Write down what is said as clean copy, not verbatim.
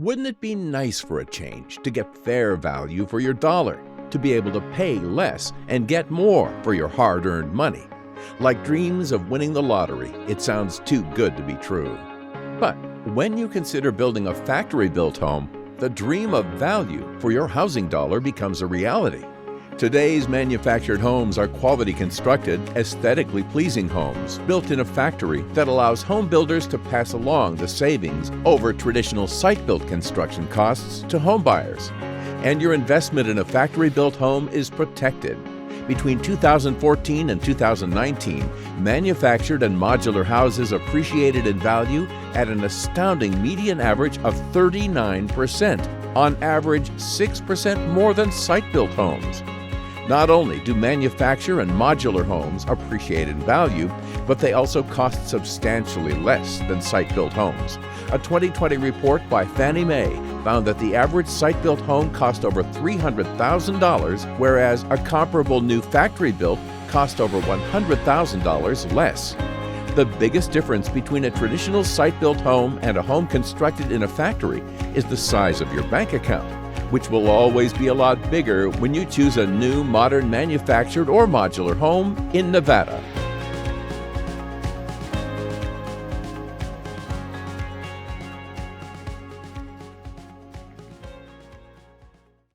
Wouldn't it be nice for a change to get fair value for your dollar, to be able to pay less and get more for your hard-earned money? Like dreams of winning the lottery, it sounds too good to be true. But when you consider building a factory-built home, the dream of value for your housing dollar becomes a reality. Today's manufactured homes are quality constructed, aesthetically pleasing homes built in a factory that allows home builders to pass along the savings over traditional site-built construction costs to home buyers. And your investment in a factory-built home is protected. Between 2014 and 2019, manufactured and modular houses appreciated in value at an astounding median average of 39%, on average 6% more than site-built homes. Not only do manufacture and modular homes appreciate in value, but they also cost substantially less than site-built homes. A 2020 report by Fannie Mae found that the average site-built home cost over $300,000, whereas a comparable new factory-built cost over $100,000 less. The biggest difference between a traditional site-built home and a home constructed in a factory is the size of your bank account, which will always be a lot bigger when you choose a new, modern, manufactured or modular home in Nevada.